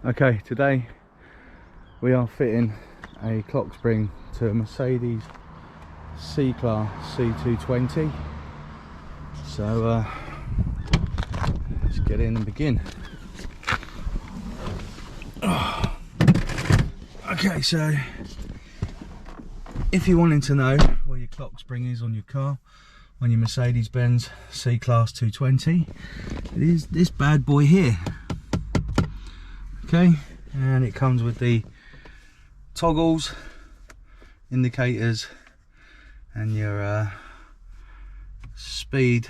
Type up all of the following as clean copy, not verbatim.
Okay, today we are fitting a clock spring to a Mercedes C-Class C220. So let's get in and begin. Okay, so if you're wanting to know where your clock spring is on your car, on your Mercedes-Benz C-Class 220, it is this bad boy here. Okay, and it comes with the toggles, indicators, and your speed.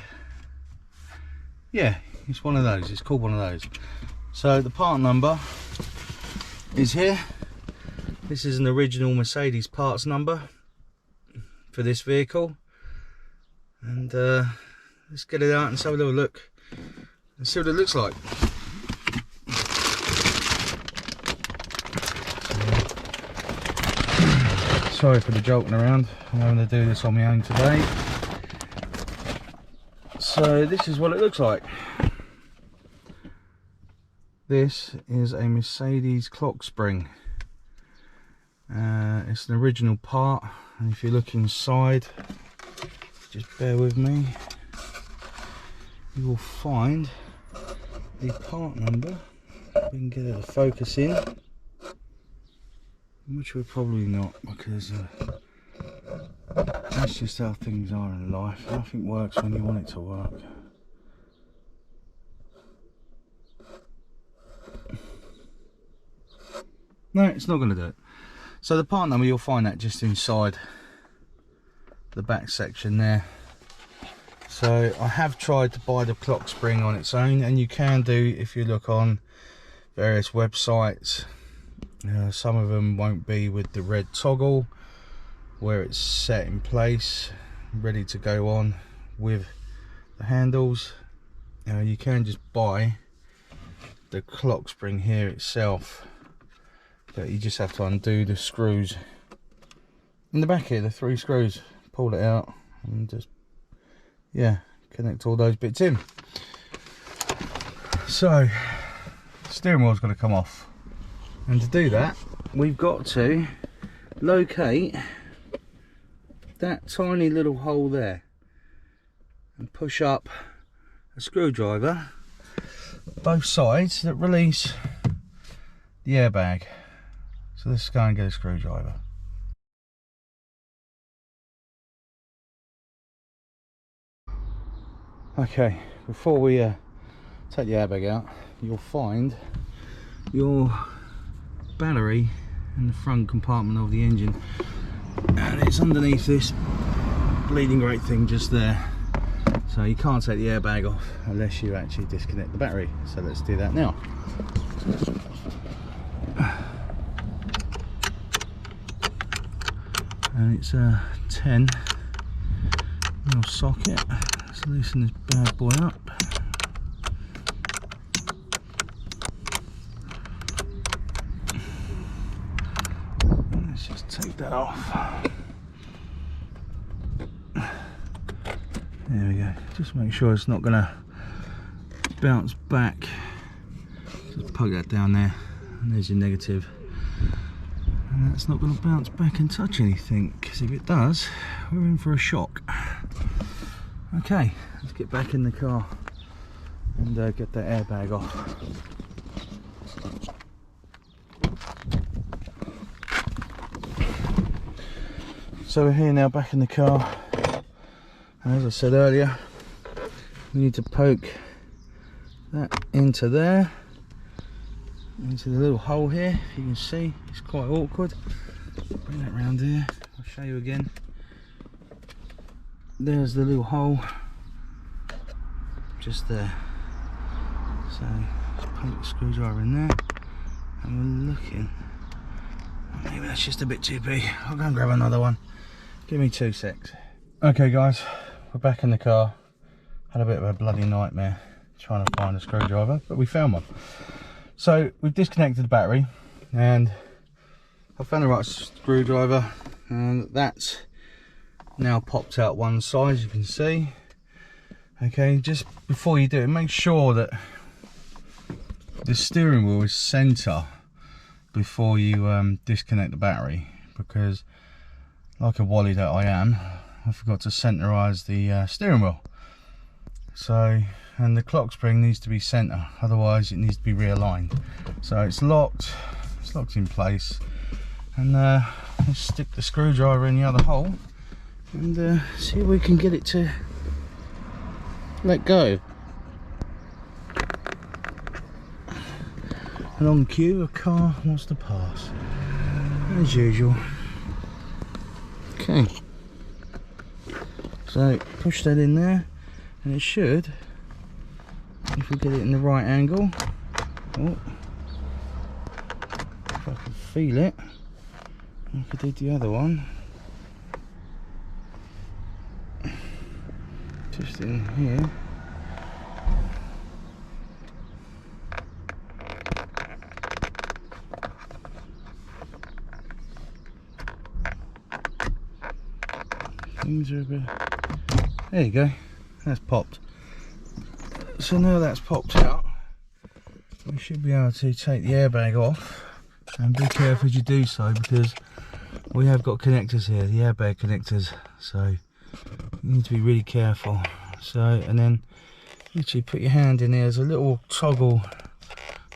Yeah, it's one of those. It's called one of those. So the part number is here. This is an original Mercedes parts number for this vehicle, and let's get it out and have a little look and see what it looks like. Sorry for the jolting around. I'm having to do this on my own today. So this is what it looks like. This is a Mercedes clock spring. It's an original part, and if you look inside, just bear with me, you will find the part number. We can get it to focus in, which we're probably not, because that's just how things are in life. Nothing works when you want it to work. No, it's not going to do it. So the part number, you'll find that just inside the back section there. So I have tried to buy the clock spring on its own, and you can do if you look on various websites. Some of them won't be with the red toggle where it's set in place, ready to go on with the handles. You can just buy the clock spring here itself, but you just have to undo the screws in the back here, the 3 screws, pull it out and just, yeah, connect all those bits in. So steering wheel's got to come off, and to do that we've got to locate that tiny little hole there and push up a screwdriver both sides that release the airbag. So let's go and get a screwdriver. Okay, before we take the airbag out, you'll find your battery in the front compartment of the engine, and it's underneath this bleeding great thing just there. So you can't take the airbag off unless you actually disconnect the battery. So let's do that now. And it's a 10 mil socket. Let's loosen this bad boy up. Let's just take that off. There we go. Just make sure it's not going to bounce back. Just plug that down there, and there's your negative. And that's not going to bounce back and touch anything, because if it does, we're in for a shock. Okay, let's get back in the car and get that airbag off. So we're here now, back in the car, and as I said earlier, we need to poke that into there, into the little hole here. If you can see, it's quite awkward. Bring that round here, I'll show you again. There's the little hole just there. So just poke the screwdriver in there, and we're looking, maybe that's just a bit too big. I'll go and grab another one. Give me 2 secs. Okay guys, we're back in the car. Had a bit of a bloody nightmare trying to find a screwdriver, but we found one. So we've disconnected the battery, and I found the right screwdriver, and that's now popped out one side, as you can see. Okay, just before you do it, make sure that the steering wheel is centre before you disconnect the battery, because like a wally that I am, I forgot to centerise the steering wheel. So, and the clock spring needs to be centre, otherwise it needs to be realigned. So it's locked in place, and let's stick the screwdriver in the other hole and see if we can get it to let go. And on cue, a car wants to pass, as usual. Okay, so push that in there, and it should, if we get it in the right angle, oh, if I can feel it, like I did the other one, just in here. Things are a bit... There you go, that's popped. So now that's popped out, we should be able to take the airbag off, and be careful as you do so, because we have got connectors here, the airbag connectors, so you need to be really careful. So, and then literally put your hand in there, there's a little toggle.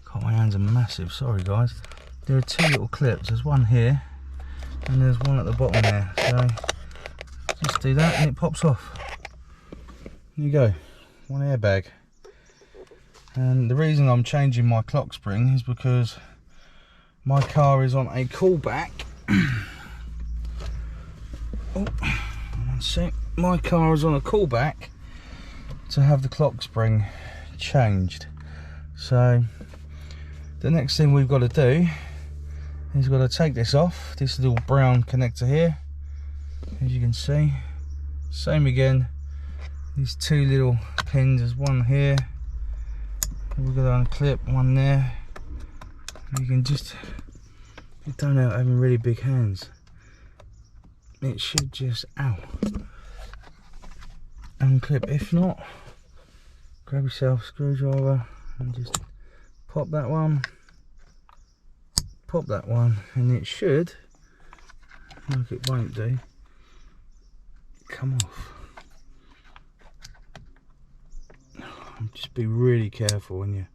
God, my hands are massive, sorry guys. There are two little clips, there's one here and there's one at the bottom there, so just do that and it pops off. There you go, one airbag. And the reason I'm changing my clock spring is because my car is on a callback. Oh, one sec. My car is on a callback to have the clock spring changed. So the next thing we've got to do is we've got to take this off, this little brown connector here, as you can see. Same again, these two little pins, there's one here, we've got to unclip one there. You can just, you don't know, having really big hands, it should just, ow, unclip. If not, grab yourself a screwdriver and just pop that one, and it should, like it won't do, come off. Just be really careful when you're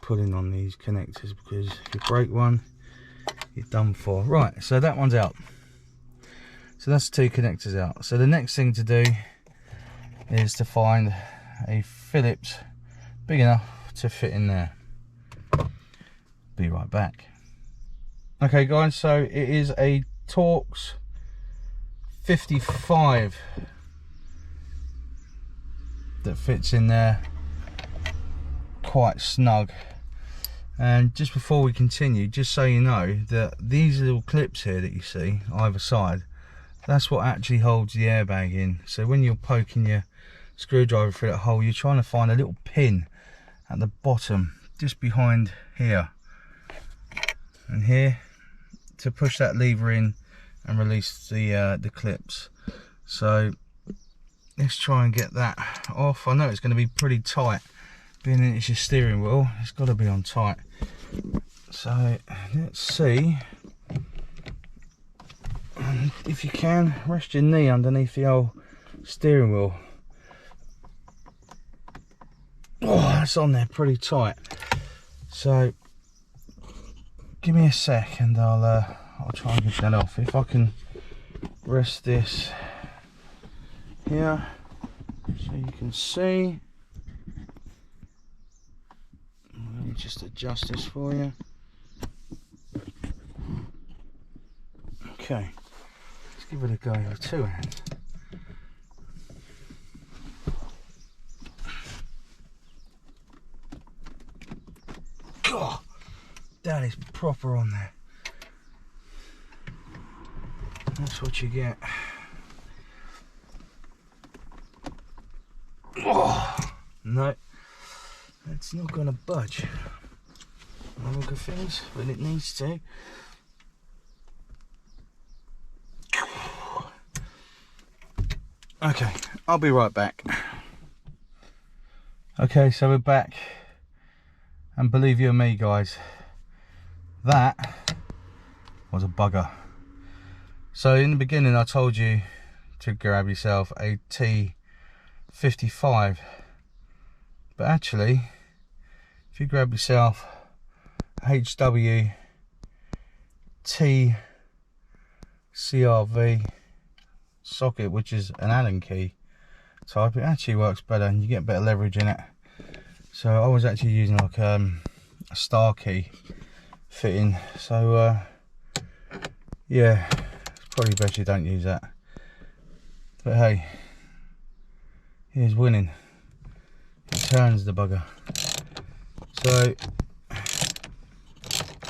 pulling on these connectors, because if you break one, you're done for. Right, so that one's out. So that's two connectors out. So the next thing to do is to find a Phillips big enough to fit in there. Be right back. Okay guys, so it is a Torx 55 that fits in there quite snug. And just before we continue, just so you know, that these little clips here that you see either side, that's what actually holds the airbag in. So when you're poking your screwdriver through that hole, you're trying to find a little pin at the bottom, just behind here and here, to push that lever in and release the clips. So let's try and get that off. I know it's going to be pretty tight, being that it's your steering wheel, it's got to be on tight. So let's see, if you can, rest your knee underneath the old steering wheel. Oh, that's on there pretty tight. So give me a sec and I'll try and get that off. If I can rest this here so you can see. Let me just adjust this for you. Okay, let's give it a go with two hands. God, that is proper on there. That's what you get. Oh, no, that's not going to budge. I look at things, but it needs to. Okay, I'll be right back. Okay, so we're back. And believe you me guys, that was a bugger. So in the beginning I told you to grab yourself a T55, but actually if you grab yourself a HW T CRV socket, which is an Allen key type, it actually works better and you get better leverage in it. So I was actually using like a star key fitting, so yeah, it's probably best you don't use that, but hey, here's winning. It turns the bugger. So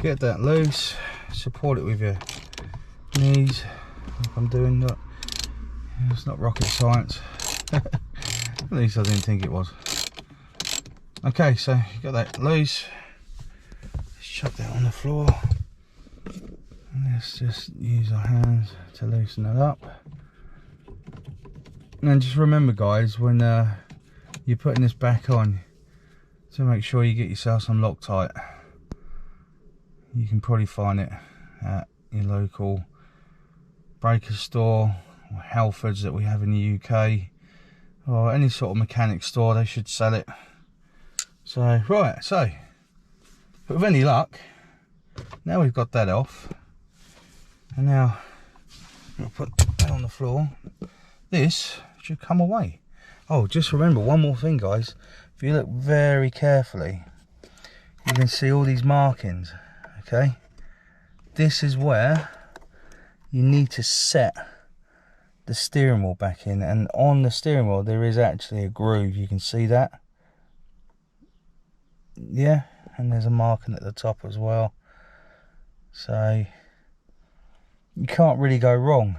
get that loose, support it with your knees like I'm doing. Look, it's not rocket science. At least I didn't think it was. Okay, so you got that loose, let's chuck that on the floor and let's just use our hands to loosen it up. And then just remember guys, when you're putting this back on, to make sure you get yourself some Loctite. You can probably find it at your local breaker store or Halfords that we have in the UK, or any sort of mechanic store, they should sell it. So right, so with any luck, now we've got that off, and now I'll put that on the floor, this should come away. Oh, just remember one more thing guys, if you look very carefully you can see all these markings. Okay, this is where you need to set the steering wheel back in, and on the steering wheel there is actually a groove, you can see that. Yeah, and there's a marking at the top as well, so you can't really go wrong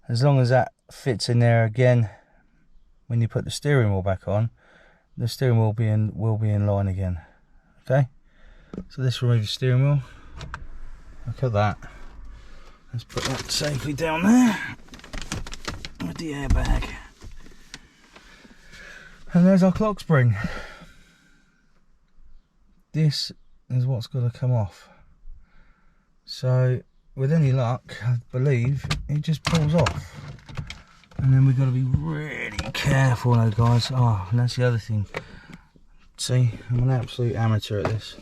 as long as that fits in there. Again, when you put the steering wheel back on, the steering wheel will be in line again. Okay, so let's remove the steering wheel. Look at that. Let's put that safely down there with the airbag, and there's our clock spring. This is what's got to come off. So with any luck, I believe it just pulls off, and then we've got to be really careful though guys. Oh, and that's the other thing, see, I'm an absolute amateur at this.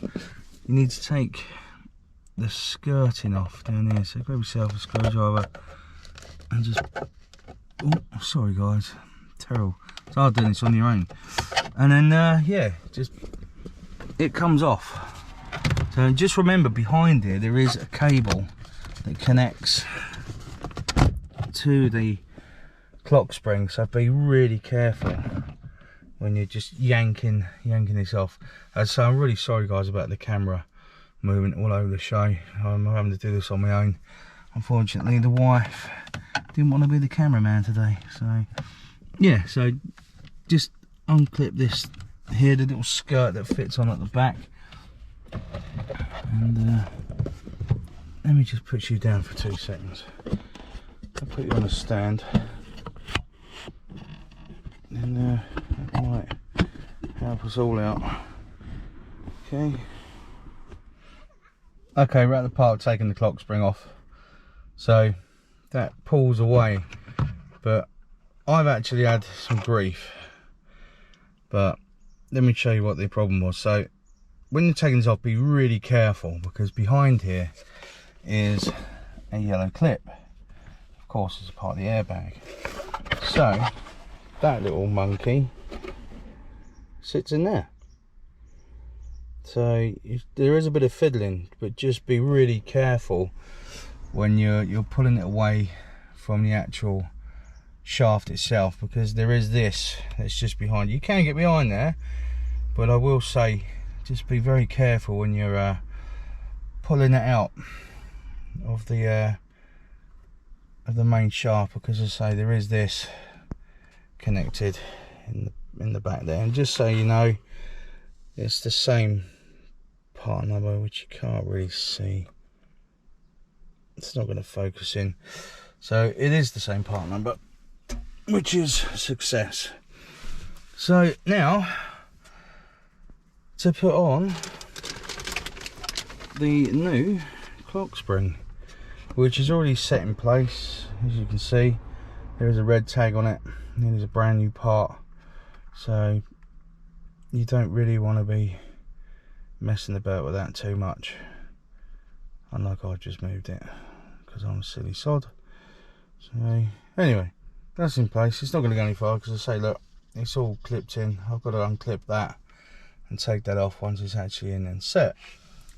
You need to take the skirting off down here, so grab yourself a screwdriver and just, oh sorry guys, terrible, it's hard doing this on your own. And then yeah, just it comes off. So just remember, behind here there is a cable that connects to the clock spring, so be really careful when you're just yanking this off. So I'm really sorry guys about the camera moving all over the show. I'm having to do this on my own. Unfortunately the wife didn't want to be the cameraman today, so yeah, so just unclip this here, the little skirt that fits on at the back, and let me just put you down for 2 seconds. I'll put you on a stand, and that might help us all out. Okay, we're at the part of taking the clock spring off, so that pulls away, but I've actually had some grief. But let me show you what the problem was. So when you're taking this off, be really careful, because behind here is a yellow clip. Of course, it's a part of the airbag. So that little monkey sits in there. So there is a bit of fiddling, but just be really careful when you're pulling it away from the actual shaft itself, because there is this that's just behind you. You can get behind there, but I will say just be very careful when you're pulling it out of the main shaft, because as I say, there is this connected in the back there. And just so you know, it's the same part number, which you can't really see, it's not going to focus in, so it is the same part number, which is success. So now to put on the new clock spring, which is already set in place. As you can see, there is a red tag on it, and it is a brand new part, so you don't really want to be messing about with that too much, unlike I just moved it because I'm a silly sod. So anyway, that's in place. It's not going to go any far because I say, look, it's all clipped in. I've got to unclip that and take that off once it's actually in and set.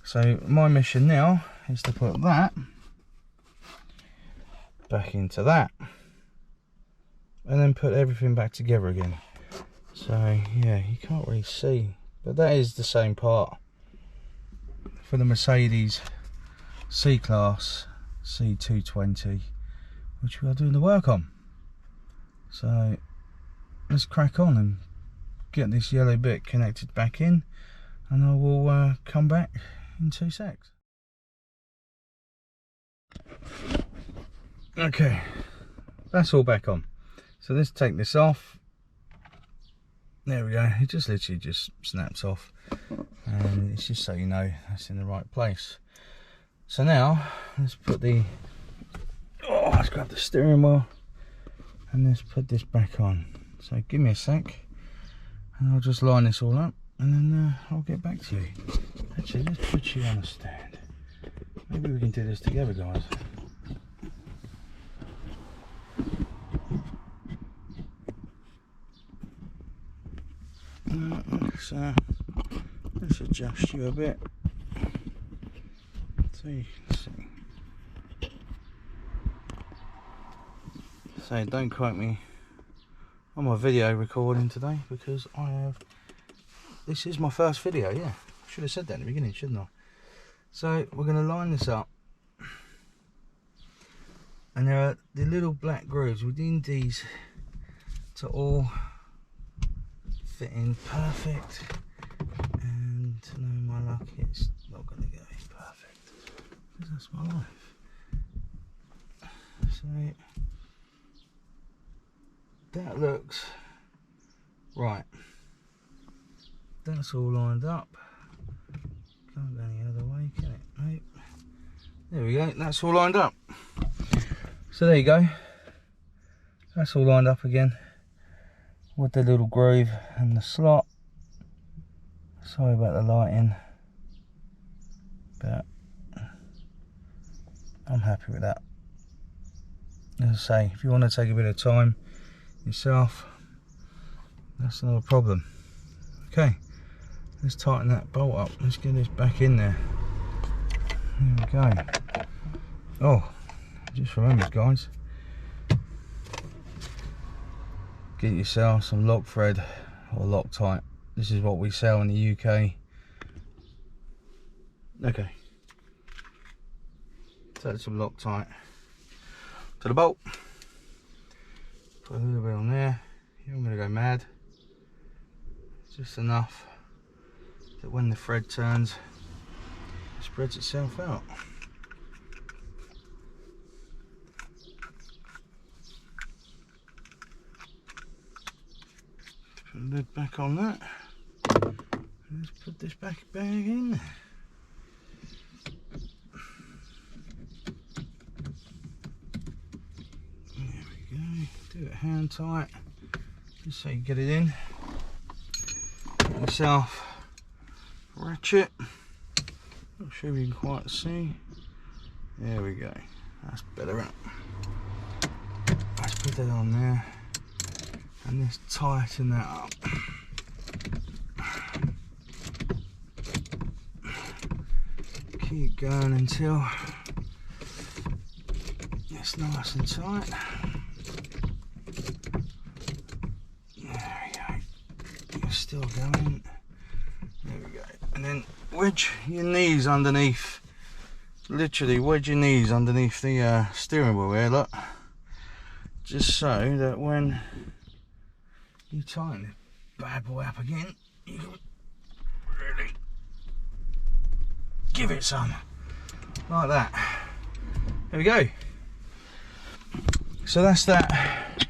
So my mission now is to put that back into that and then put everything back together again. So yeah, you can't really see, but that is the same part for the Mercedes C-Class C220, which we are doing the work on. So let's crack on and get this yellow bit connected back in, and I will come back in 2 secs. Okay, that's all back on. So let's take this off. There we go. It just literally just snaps off, and it's just so you know that's in the right place. So now let's put the let's grab the steering wheel and let's put this back on. So give me a sec and I'll just line this all up, and then I'll get back to you. Actually, let's put you on a stand. Maybe we can do this together, guys. So let's adjust you a bit so you can see. So don't quote me on my video recording today, because this is my first video. Yeah, should have said that in the beginning, shouldn't I? So we're going to line this up, and there are the little black grooves. We need these to all fit in perfect, and to know my luck, it's not going to go perfect, because that's my life. So that looks right. That's all lined up. Can't go any other way, can it? Nope. There we go, that's all lined up. So there you go, that's all lined up again with the little groove and the slot. Sorry about the lighting, but I'm happy with that. As I say, if you want to take a bit of time yourself, that's not a problem. Okay, let's tighten that bolt up. Let's get this back in there. There we go. Oh, just remember, guys, get yourself some lock thread or Loctite. This is what we sell in the UK. Okay, take some Loctite to the bolt, put a little bit on there. You're going to go mad. Just enough that when the thread turns, it spreads itself out. Put the lid back on that. Let's put this back in there. There we go. Do it hand tight, just so you get it in. Get yourself a ratchet. Not sure if you can quite see. There we go. That's better. Let's put that on there and let's tighten that up. Keep going until it's nice and tight. There we go. You're still going. There we go. And then wedge your knees underneath. Literally wedge your knees underneath the steering wheel here, look. Just so that when you tighten this bad boy up again, you can really give it some, like that. There we go. So that's that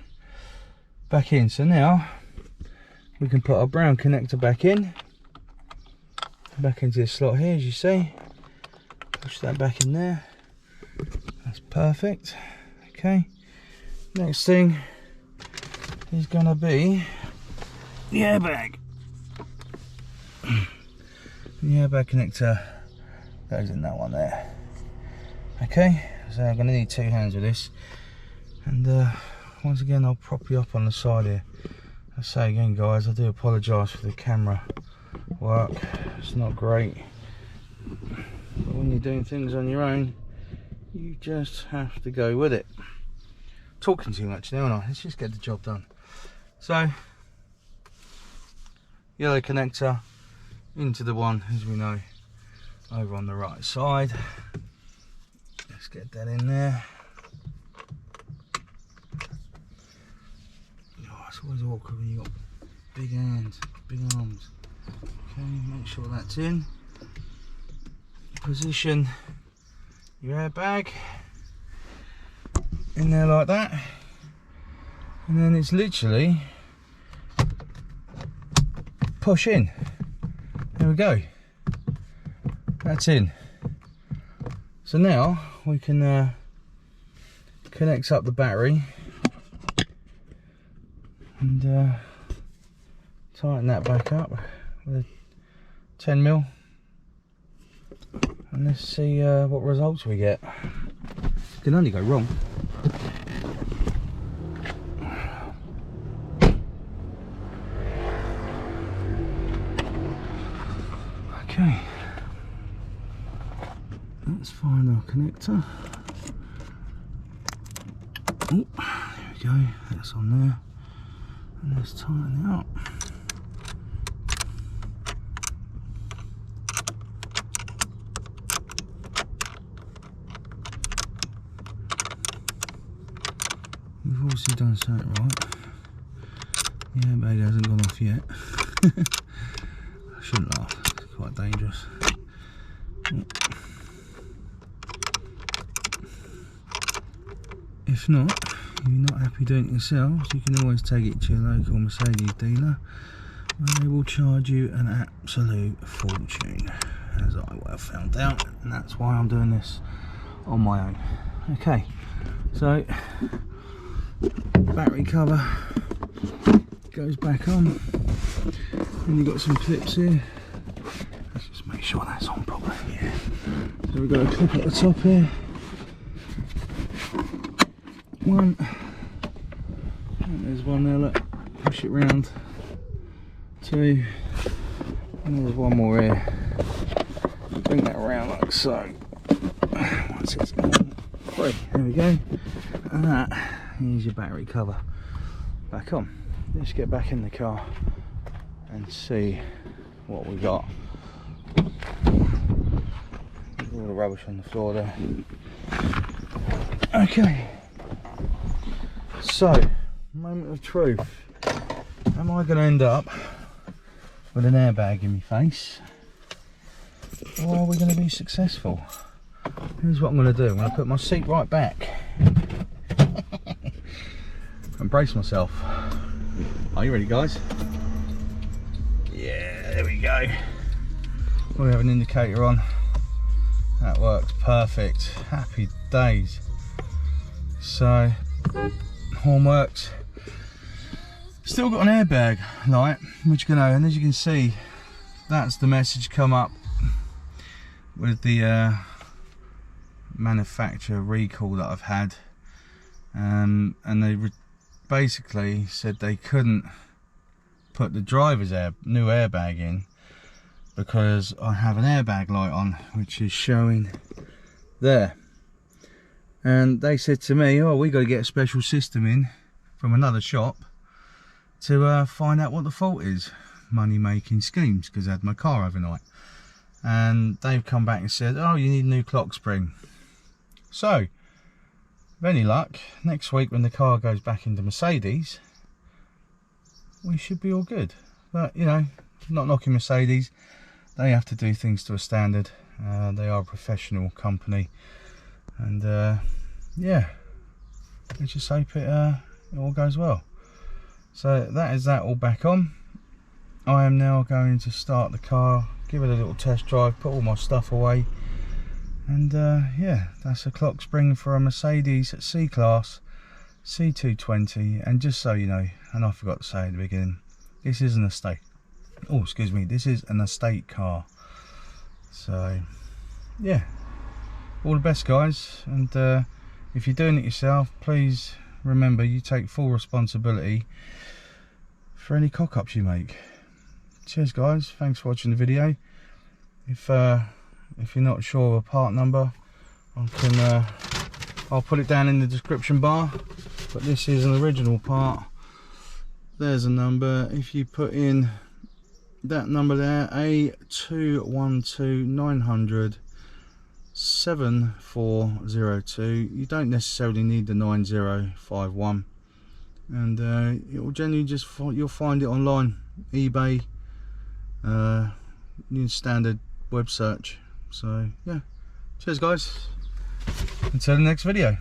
back in. So now we can put our brown connector back in, back into this slot here, as you see. Push that back in there. That's perfect. Okay. Next thing is going to be the airbag. The airbag connector goes in that one there. Okay, so I'm going to need 2 hands with this. And once again, I'll prop you up on the side here. I say again, guys, I do apologise for the camera work. It's not great. But when you're doing things on your own, you just have to go with it. Talking too much now, aren't I? Let's just get the job done. So, yellow connector into the one, as we know, over on the right side. Let's get that in there. Oh, it's always awkward when you've got big hands, big arms. Okay, make sure that's in. Position your airbag in there like that, and then it's literally push in. There we go, that's in. So now we can connect up the battery and tighten that back up with a 10mm, and let's see what results we get. It can only go wrong. Okay, let's find our connector. Oh, there we go, that's on there. And let's tighten it up. We've obviously done something right. The airbag hasn't gone off yet. I shouldn't laugh, it's quite dangerous. If not, if you're not happy doing it yourselves, you can always take it to your local Mercedes dealer, where they will charge you an absolute fortune, as I well found out, and that's why I'm doing this on my own. Okay, so battery cover goes back on, and you've got some clips here. Let's just make sure that's on properly. Yeah. So we've got a clip at the top here. One, and there's one there, look, push it round. 2, and there's one more here. Bring that around like so. Once it's on, 3, there we go. And that is your battery cover back on. Let's get back in the car and see what we got. All the rubbish on the floor there. Okay. So, moment of truth. Am I going to end up with an airbag in my face, or are we going to be successful? Here's what I'm going to do. I'm going to put my seat right back and brace myself. Are you ready, guys? Yeah, there we go. We have an indicator on. That works perfect. Happy days. So, horn works. Still got an airbag light, which and as you can see, that's the message come up with the manufacturer recall that I've had, and they basically said they couldn't put the driver's new airbag in because I have an airbag light on, which is showing there. And they said to me, oh, we got to get a special system in from another shop to find out what the fault is. Money making schemes, because I had my car overnight. And they've come back and said, oh, you need a new clock spring. So, with any luck, next week when the car goes back into Mercedes, we should be all good. But, you know, not knocking Mercedes, they have to do things to a standard. They are a professional company. And yeah, let's just hope it all goes well. So that is that all back on. I am now going to start the car give it a little test drive, put all my stuff away, and yeah, that's a clock spring for a Mercedes C-Class C220. And just so you know, and I forgot to say at the beginning, this is an estate, oh excuse me, this is an estate car. So yeah, all the best guys, and if you're doing it yourself, please remember you take full responsibility for any cock-ups you make. Cheers guys, thanks for watching the video. If you're not sure of a part number, I'll put it down in the description bar, but this is an original part. There's a number. If you put in that number there, A212900 7402, you don't necessarily need the 9051, and it will generally just, you'll find it online, eBay, standard web search. So yeah, cheers guys, until the next video.